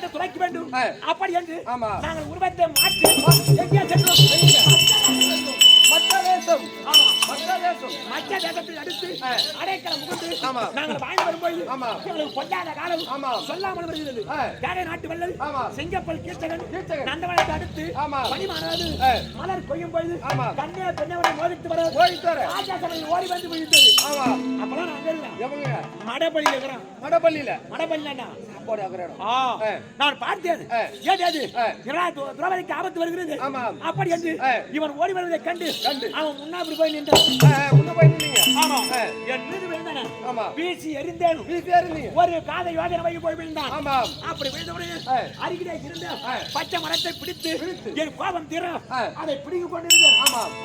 உருவத்தை துளைக்க வேண்டும் அப்படி என்று நாங்கள் உருவத்தை மாற்றி எங்கே சென்றோம் மற்ற தேசத்தை அடுத்து அடைக்கலம் புகுந்து நாங்கள் வாழ்ந்து வரும்போது எங்களுக்கு கொண்டாத காலம் சொல்லாமல் வருகிறது. கேரள நாட்டு வள்ளல் செங்கப்பல் கீர்த்தகன் நந்தவனத்தை அடுத்து பணிமானது மலர் கொய்யும் போது கண்ணே பெண்ணவனை மோதித்து வர ராஜாசபையில் ஓடி வந்து விழுந்தது. அப்பெல்லாம் நாங்கள் மடப்பள்ளியில் இருக்கிறோம். மடப்பள்ளியில நான் பார்த்தேன். திரௌபதிக்கு ஆபத்து வருகிறது அப்படி என்று இவன் ஓடி வருவதை கண்டு அவன் முன்னாடி போய் என் மீது விழுந்தன. வீசி எறிந்தேன். ஒரு காதை யோஜனை வைக்க போய் விழுந்தான். அப்படி விழுந்தவுடனே அருகிலே இருந்த பச்சை மரத்தை பிடித்து என் கோபம் தீர அதை பிடிக்க கொண்டிருந்தேன்.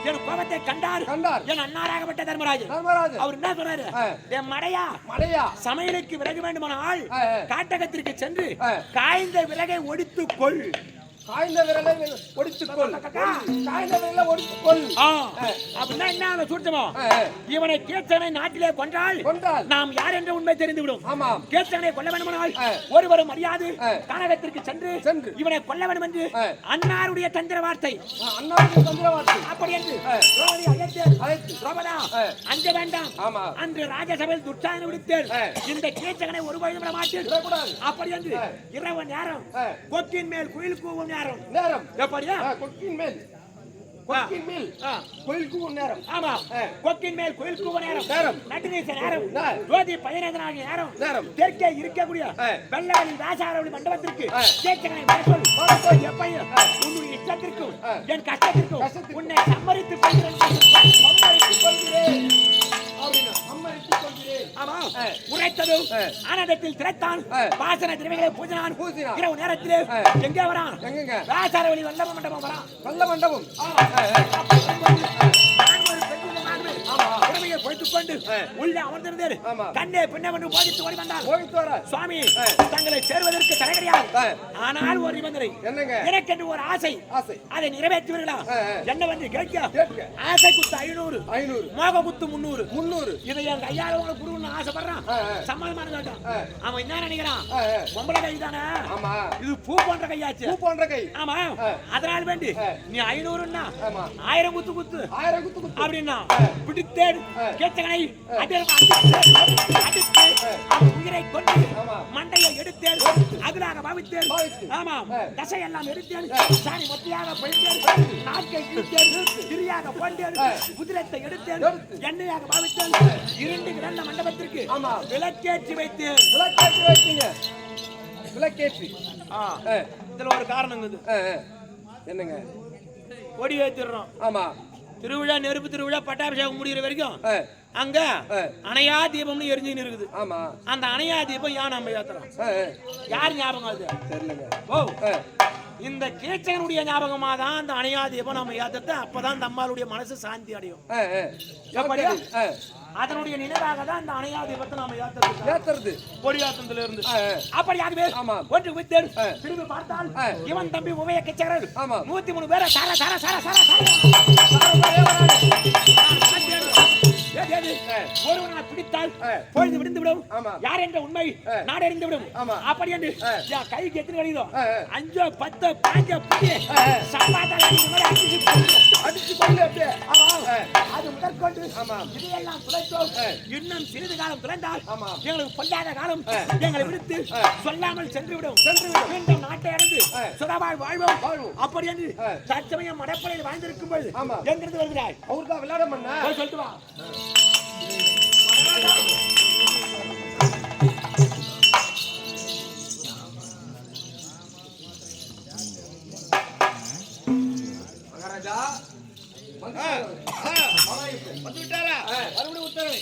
என் கோபத்தை கண்டார் என் அண்ணாராகப்பட்ட தர்மராஜன். அவர் என்ன சொன்னாரு? என் மடையா சமையலுக்கு விறகு வேண்டுமானால் காட்டகத்திற்கு சென்று காய்ந்த விறகை ஒடித்துக் கொள். இவனை கேத்தனை நாட்டிலே கொன்றால் நாம் யார் என்ற உண்மை தெரிந்துவிடும். கேத்தனை கொல்ல வேண்டுமானால் ஒருவரும் அறியாது கானகத்திற்கு சென்று இவனை கொல்ல வேண்டும் என்று அன்னாருடைய தந்திர வார்த்தை. அப்படி என்று அஞ்ச வேண்டாம். அன்று ராஜசபையில் துர்ச்சாதனை விடுத்தேன். இந்த கேத்தனை ஒருவரும் விட மாட்டேன். அப்படி என்று இரவு நேரம் கொக்கின் மேல் குயில் கூவும் நேரம் எப்படியா? கொக்கின் மேல் கோயில் கூவும் நேரம். ஆமா, கொக்கின் மேல் கோயில் கூவும் நேரம். நடுநீச நேரம். ஜோதி 15 ஆகிய நேரம். தெற்கே இருக்கக்கூடிய வெள்ளவெளி தாசாரவழி மண்டபத்திற்கு கேட்கிறேன். எப்பையும் உன்னுடைய இஷ்டத்திற்கும் என் கஷ்டத்திற்கும் உன்னை சம்மரித்துக் கொள்கிறேன். உரைத்ததும் ஆனந்தத்தில் திரைத்தான். வாசன திரவியங்களை பூஜினான். இரவு நேரத்திலே எங்கே வரான்? ராசாரவழி வல்ல மண்டபம் வரான். வல்ல மண்டபம் உள்ள அமர்ந்திருந்தேன். கண்ணே பின்னவென்று போதித்து ஓடி வந்தார். சுவாமி, தங்களை சேர்வதற்கு தடை கிடையாது. ஆனால் ஒரு நிபந்தனை. எனக்கென்று ஒரு ஆசை, அதை நிறைவேற்றுவீர்களா? என்னவென்று கேட்க ஆசை குத்து 500, மோக குத்து 300. இதை என் கையால உங்களுக்கு குடுக்கணும்னு ஆசைப்படுறான். சம்மதமான கேட்டான். அவன் என்ன நினைக்கிறான்? பொம்பளை கை தானே, இது பூ போன்ற கையாச்சு. பூ போன்ற கை. ஆமா, அதனால் வேண்டி நீ 500ன்னா 1000 குத்து அப்படின்னா பிடித்தேன். கேட்டகனை உயிரை கொண்டு மண்டையை எடுத்தேன். அகலாக பாவித்தேன். ஆமாம், தசையெல்லாம் எடுத்தேன். சாணி மொத்தையாக பழித்தேன். நாக்கை இழுத்தேன். திரியாக போண்டேன். குதிரத்தை எடுத்தேன். எண்ணெயாக பாவித்தேன். 2 கிடந்த மண்டபத்திற்கு விளக்கேற்றி வைத்தேன். விளக்கேற்றி இதுல ஒரு காரணம் என்னங்க? கொடி ஏற்றிடுறோம். ஆமா, திருவிழா நெருப்பு திருவிழா பட்டாபிஷேகம் முடிகிற வரைக்கும் அங்க அணையா தீபம்னு எரிஞ்சுன்னு இருக்குது. ஆமா, அந்த அணையா தீபம் ஏன் நம்ம ஏத்துறோம்? யார் ஞாபகம் அது தெரியலங்க. ஓ, இந்த கீச்சகனுடைய ஞாபகமா தான் அந்த அணையா தீபம் நம்ம ஏத்துறது. அப்பதான் நம்மளுடைய மனசு சாந்தி அடையும். அதனுடைய நினைவாக தான் அந்த அணையா தீபத்தை நாம ஏத்துறது. கொடியாத்தத்துல இருந்து அப்படியாகவே ஒன்று வித்தேன். திரும்பி பார்த்தால் இவன் தம்பி உபய கிச்சகர் 103 பேரை சார சார சார சார ஒருவனை பிடித்தால் பொழுது விடுந்து விடும். யார் என்ற உண்மை நாடு அறிந்து விடும். அப்படி என்று கைக்கு எத்தனை கிடைக்குதோ 5 10 15 அடிச்சு கொண்டு அது முதற்கொண்டு இதையெல்லாம் துளைத்தோம். இன்னும் சிறிது காலம் துளைந்தால் எங்களுக்கு பொல்லாத காலம் எங்களை விடுத்து சொல்லாமல் சென்று விடும். மீண்டும் நாட்டை அடைந்து சுடவாழ் வாழ்வோம். அப்படி என்று தற்சமயம் மடப்படையில் வாழ்ந்திருக்கும் போது எங்கிருந்து வருகிறாய்? அவருதான் விளையாட பண்ண சொல்லிட்டு வா. மகாராஜா வந்து விட்டாரா? மறுபடியும் உத்தரவு.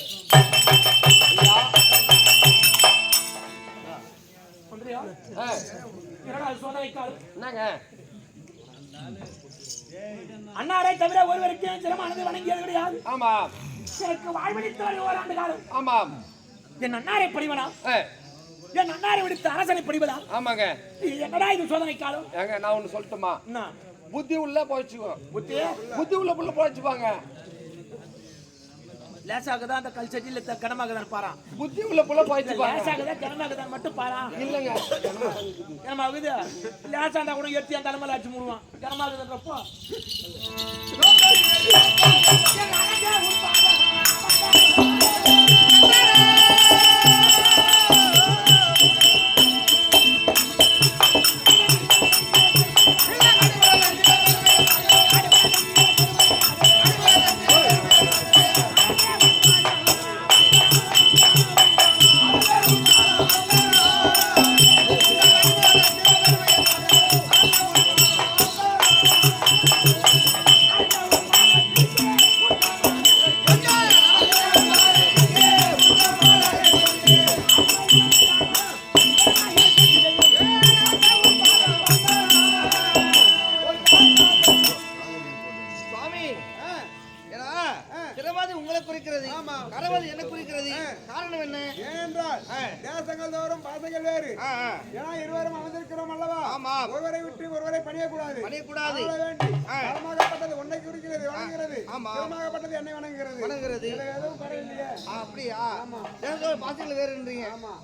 அன்னாரை தவிர ஒருவருக்கு சிரமானது வணங்கியது கிடையாது. ஆமா, எனக்கு வாழ்வழித்தவர் 1 ஆண்டு காலம். ஆமாம், என் அன்னாரை படிவனா? என் அன்னாரை விடுத்த அரசனை படிவதா? ஆமாங்க. என்னடா இது சோதனை காலம்? ஏங்க, நான் ஒண்ணு சொல்லட்டுமா? புத்தி உள்ள போச்சுக்கோ. புத்தி உள்ள புள்ள போச்சுப்பாங்க. லேசாக தான் அந்த கல் செட்டில கனமாக தான் பாரா புத்தி உள்ள புள்ள போயிடுச்சு லேசாக தான் கனமாக தான் மட்டும் பாரா இல்லங்க கனமாகுது லேசா இருந்தா கூட எத்தி அந்த தலைமையில அடிச்சு முடுவான் கனமாகுதுன்றப்போ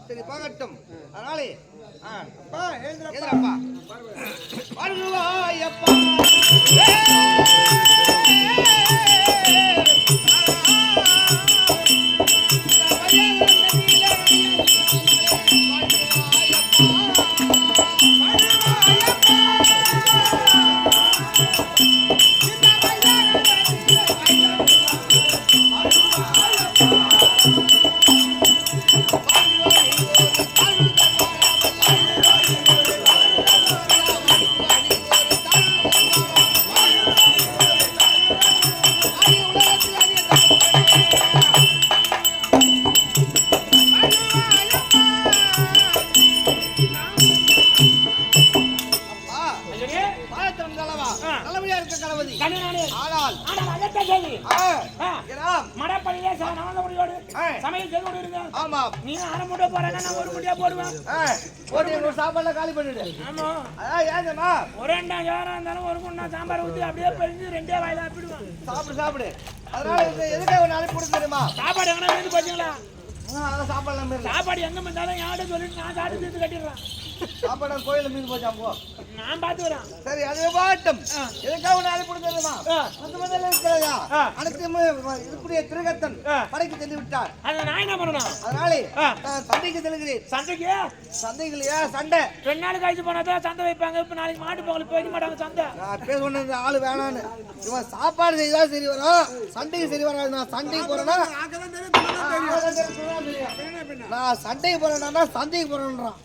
சரி பாகட்டும் அதனாலே சாப்பாடுல காலி பண்ணிடு. ஆமா ஏமா ஒரு 2 யாரா இருந்தாலும் ஒரு குண்டா சாம்பார் ஊத்தி அப்படியே பெரிஞ்சு 2 வாயில அப்படிடுவான். சாப்பிடு அதனால எதுக்கு ஒரு நாளைக்கு கொடுத்து தெரியுமா சாப்பாடு எங்கனா வந்து பாத்தீங்களா சாப்பாடு எங்க வந்தாலும் யார்ட்ட சொல்லிட்டு நான் சாப்பிட்டு தீர்த்து கட்டிடுறேன். சாப்பாடு கோயில மீன் போச்சாம் போ நான் பாத்து வரேன். சரி அதே பாட்டம் எதுக்காக ஒரு நாளைக்கு கொடுத்துருமா அந்த முதல்ல இருக்கிறதா அனைத்து இதுக்குரிய திருகத்தன் படைக்கு சென்று விட்டார். அதை நான் என்ன பண்ணணும் அதனாலே சந்தைக்கு செல்கிறேன். சந்தைகளையா சண்டை 2 நாள் கழிச்சு போனாதான் சந்தை வைப்பாங்க. இப்ப நாளைக்கு மாட்டு பொங்கலுக்கு வைக்க மாட்டாங்க சந்தை. நான் பேச சொன்னது ஆளு வேணான்னு இவன் சாப்பாடு செய்தா சரி வரும் சண்டைக்கு சரி வராது. நான் சண்டைக்கு போறேன்னா நான் சண்டைக்கு போறேன்னா சந்தைக்கு போறேன்றான்.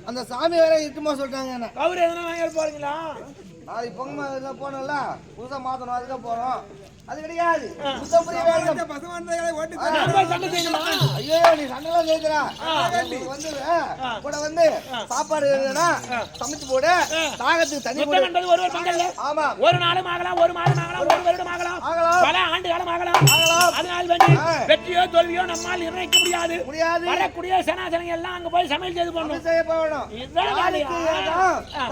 அந்த சாமி வேற இருக்குமா சொல்லிட்டாங்க. என்ன கவுரு எதனா வாங்கி போறீங்களா நாளைக்கு பொங்கல் போனோம்ல புதுசா மாத்தணும் அதுக்காக போறோம். அது கிடையாது ஐயோ நீ சண்டைலாம் கேட்கிறா வந்து கூட வந்து சாப்பாடு சமைச்சு போடு தாகத்துக்கு தண்ணி போடு. ஆமா ஒரு நாளும் ஆகலாம் ஒரு மாதம் ஆகலாம் ஒரு வருடம் ஆகலாம் பல ஆண்டு காலம் ஆகலாம். அதனால் வேண்டி வெற்றியோ தோல்வியோ நம்மால் நிர்ணயிக்க முடியாது. வரக்கூடிய சனாசனங்கள் எல்லாம் அங்க போய் சமையல் செய்து போகணும் செய்ய போகணும்.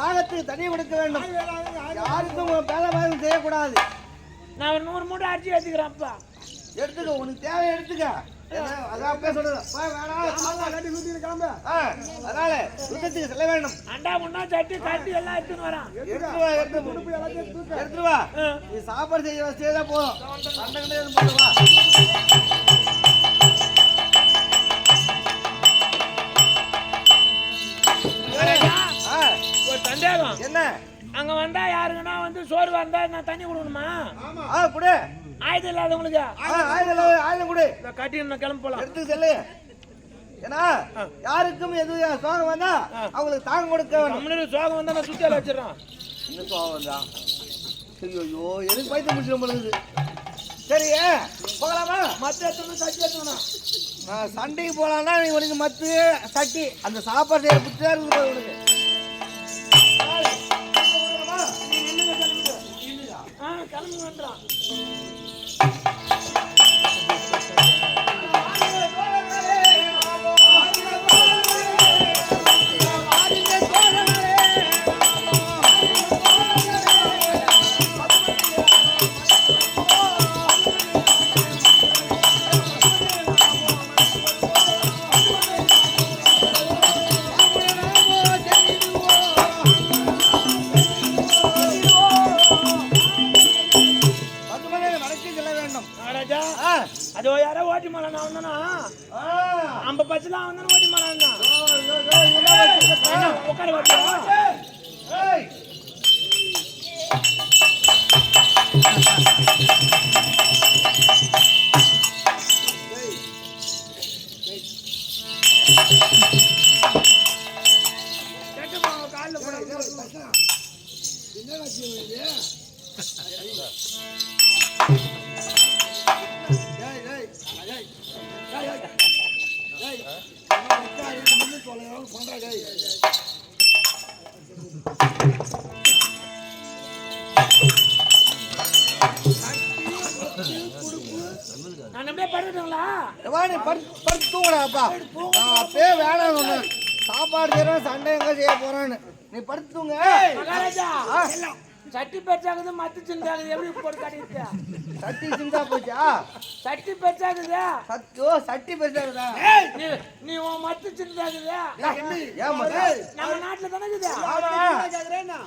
தாகத்துக்கு தண்ணி கொடுக்க வேண்டும். யாருக்கும் பேதபாதம் செய்யக்கூடாது. நான் ஒரு 100 மூட்டை அரிசி எடுத்துக்கிறேன்ப்பா. எடுத்துக்க உனக்கு தேவை எடுத்துக்க. அதான் பேசுறது அதனால சுத்தத்துக்கு செல்ல வேண்டும். அண்டா முன்னா சட்டி கட்டி எல்லாம் எடுத்துன்னு வரான். எடுத்துருவா நீ சாப்பாடு செய்யதான் போதும். ஒரு சந்தேகம் என்ன அங்க வந்தா யாருங்கன்னா வந்து சோறு வந்தா நான் தண்ணி கொடுக்கணுமா? குடு ஆயுதம் இல்லாதவங்களுக்கு ஆயுதம் கொடு கட்டி கிளம்பி போலாம் எடுத்து செல்லு. ஏன்னா யாருக்கும் எது சோகம் வந்தா அவங்களுக்கு தாங்க கொடுக்க சோகம் வந்தா நான் சுத்தியால வச்சிடறேன். என்ன சோகம் வந்தா ஐயோ எதுக்கு பைத்தியம் முடிச்சிடும் பொழுது. சரி போகலாமா? மத்து எடுத்து சட்டி எடுத்துக்கணும். நான் சண்டைக்கு போலான்னா நீ உனக்கு மத்து சட்டி அந்த சாப்பாடு செய்ய புத்தி தான் இருக்குது உனக்கு. கிளம்பி வந்துடும். அதோ யாரோ ஓட்டி மாறான் நான் வந்தானா ஐம்ப பச்சுலாம் வந்தானு ஓட்டி மாறான் உட்கார வச்சா நான் அப்படியே படுத்துங்களா படுத்து தூங்கடாப்பா நான் அப்பயே வேணாம் சாப்பாடு செய்யறோம் சண்டை எங்க செய்ய போறான்னு நீ படுத்து தூங்க மகாராஜா சட்டி பெருசாகுது மத்து சிந்தாகுது எப்படி போட்டு காட்டிருக்கியா சட்டி சிந்தா போச்சா சட்டி பெருசாகுதா சட்டி பெருசாகுதா நீ உன் மத்து சிந்தாகுதா நம்ம நாட்டுல தானே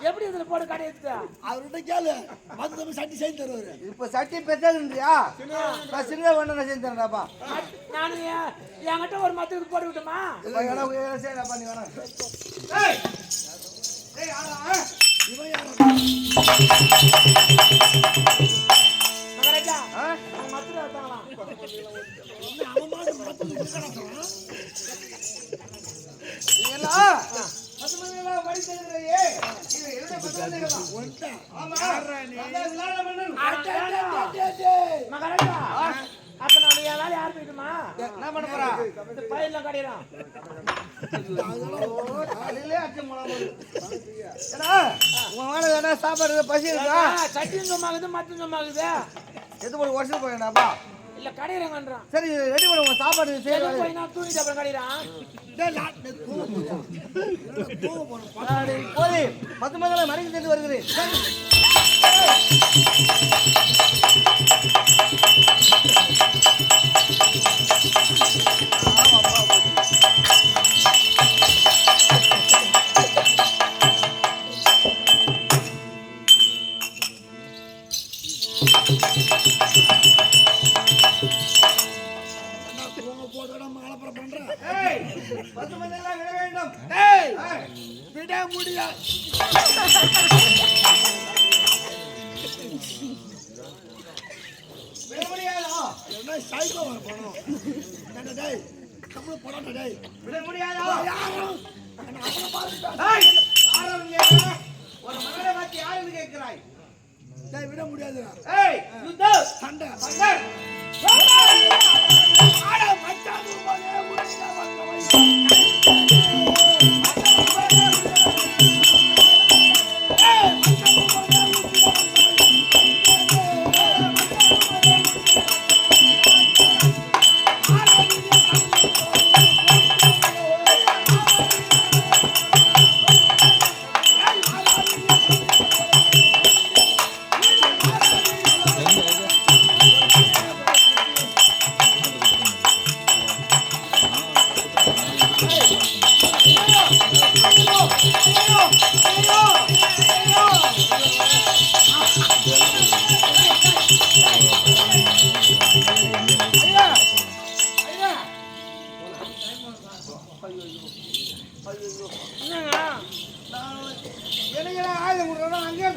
எப்படி இதுல போட்டு காட்டிருக்கியா அவர்கிட்ட கேளு மத்த சட்டி செஞ்சு தருவாரு இப்ப சட்டி பெருசாகுன்றியா நான் சின்ன வேணும் நான் செஞ்சு தரேன்டாப்பா நானு என்கிட்ட ஒரு மத்துக்கு போட்டு விட்டுமா செய்யறாப்பா நீ வேணாம் மகாராஜா மத்துல எடுத்தாங்களா மகாராஜா அப்ப நான் என் வேலை யார் போயிட்டுமா என்ன பண்ண போறா பயிரெல்லாம் கடையிறான் சாப்பாடு பசி இருக்கா சட்டியும் சொம்மாகுது மத்தும் சொம்மாகுது எது ஒரு வருஷம் போயிடாப்பா இல்ல கடையிறங்கன்றான் சரி ரெடி பண்ணுவோம் சாப்பாடு செய்யணும் போய் நான் தூங்கிட்டு அப்புறம் கடையிறான் போதி 10 மணி மறைந்து சென்று வருகிறேன் விட முடியாது சைக்கோ பணம் டேய் கம்பள பணம் டேய் விட முடியாதா யாரும் ஒரு மகனை பத்தி யாருன்னு கேட்கிறாய் டேய் விட முடியாது ஏய் யுத்தம் சண்டை சண்டை ஆட மச்சான் போலே முடிஞ்சா வந்து எனக்கு ஆயுதம் கொடுறோம் அங்கே